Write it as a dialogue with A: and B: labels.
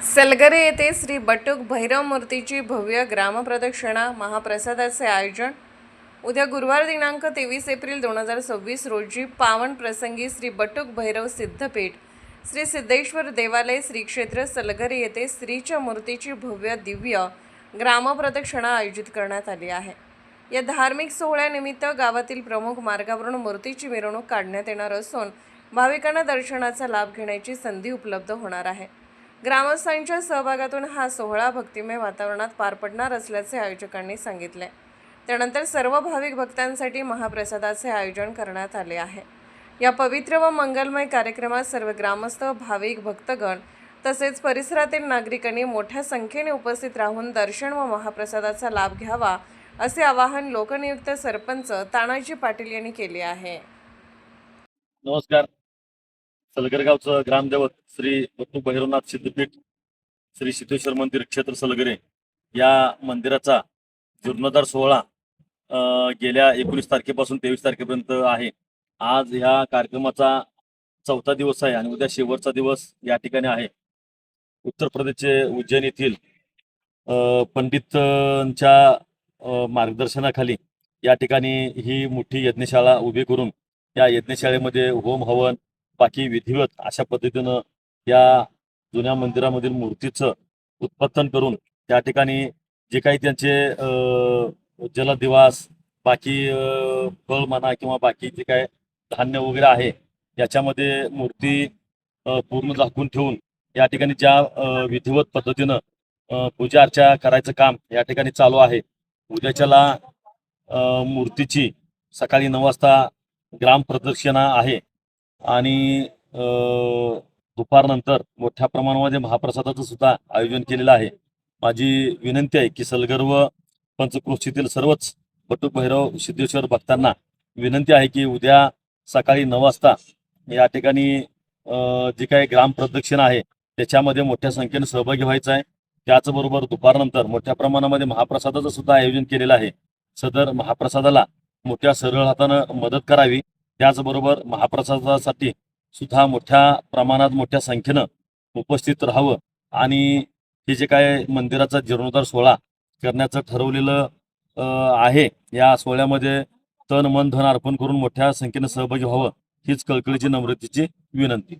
A: सलगरे येथे श्री बटुक भैरव मूर्तीची भव्य ग्रामप्रदक्षिणा महाप्रसादाचे आयोजन उद्या गुरुवार दिनांक 23 एप्रिल 2026 रोजी पावन प्रसंगी श्री बटुक भैरव सिद्धपीठ श्री सिद्धेश्वर देवालय श्री क्षेत्र सलगरे येथे श्रीच्या मूर्तीची भव्य दिव्य ग्रामप्रदक्षिणा आयोजित करण्यात आली आहे। या धार्मिक सोहळ्यानिमित्त गावातील प्रमुख मार्गावरून मूर्तीची मिरवणूक काढण्यात येणार असून भाविकांना दर्शनाचा लाभ घेण्याची संधी उपलब्ध होणार आहे। ग्रामस्थांच्या सहभागातून हा सोहळा भक्तिमय वातावरणात पार पडणार असल्याचे आयोजकांनी सांगितले। त्यानंतर सर्व भाविक भक्तांसाठी महाप्रसादाचे आयोजन करण्यात आले आहे। या पवित्र व मंगलमय कार्यक्रमात सर्व ग्रामस्थ, भाविक, भक्तगण तसेच परिसरातील नागरिकांनी मोठ्या संख्येने उपस्थित राहून दर्शन व महाप्रसादाचा लाभ घ्यावा असे आवाहन लोकनियुक्त सरपंच तानाजी पाटील यांनी केले आहे।
B: नमस्कार। सलगर गावचं ग्रामदैवत श्री बटुक भैरवनाथ सिद्धपीठ श्री सिद्धेश्वर मंदिर क्षेत्र सलगरे या मंदिराचा जीर्णोद्धार सोहळा गेल्या 19 तारखेपासून 23 तारखेपर्यंत आहे। आज ह्या कार्यक्रमाचा चौथा दिवस आहे आणि उद्या शेवटचा दिवस या ठिकाणी आहे। उत्तर प्रदेशचे उज्जैन येथील पंडितांच्या मार्गदर्शनाखाली या ठिकाणी ही मोठी यज्ञशाळा उभी करून या यज्ञशाळेमध्ये होम हवन बाकी विधिवत अशा पद्धतीनं या जुन्या मंदिरामधील मूर्तीचं उत्पत्तन करून त्या ठिकाणी जे काही त्यांचे जलदिवास बाकी फळ म्हणा किंवा बाकी जे काय धान्य वगैरे आहे याच्यामध्ये मूर्ती पूर्ण झाकून ठेवून या ठिकाणी ज्या विधिवत पद्धतीनं पूजा अर्चा करायचं काम या ठिकाणी चालू आहे। उद्याच्याला मूर्तीची सकाळी 9 वाजता ग्राम प्रदक्षिणा आहे आणि दुपारनंतर मोठ्या प्रमाणामध्ये महाप्रसादाचं सुद्धा आयोजन केलेलं आहे। माझी विनंती आहे की सलगर व पंचक्रोशीतील सर्वच बटुक भैरव सिद्धेश्वर भक्तांना विनंती आहे की उद्या सकाळी 9 वाजता या ठिकाणी जी काही ग्राम प्रदक्षिणा आहे त्याच्यामध्ये मोठ्या संख्येने सहभागी व्हायचं आहे। त्याचबरोबर दुपारनंतर मोठ्या प्रमाणामध्ये महाप्रसादाचं सुद्धा आयोजन केलेलं आहे। सदर महाप्रसादाला मोठ्या सरळ हातानं मदत करावी। त्याचबरोबर महाप्रसादासाठी सुद्धा मोठ्या प्रमाणात मोठ्या संख्येनं उपस्थित राहावं आणि हे जे काय मंदिराचा जीर्णोद्धार सोहळा करण्याचं ठरवलेलं आहे या सोहळ्यामध्ये तन मन धन अर्पण करून मोठ्या संख्येनं सहभागी व्हावं हीच कळकळीची नम्रतेची विनंती।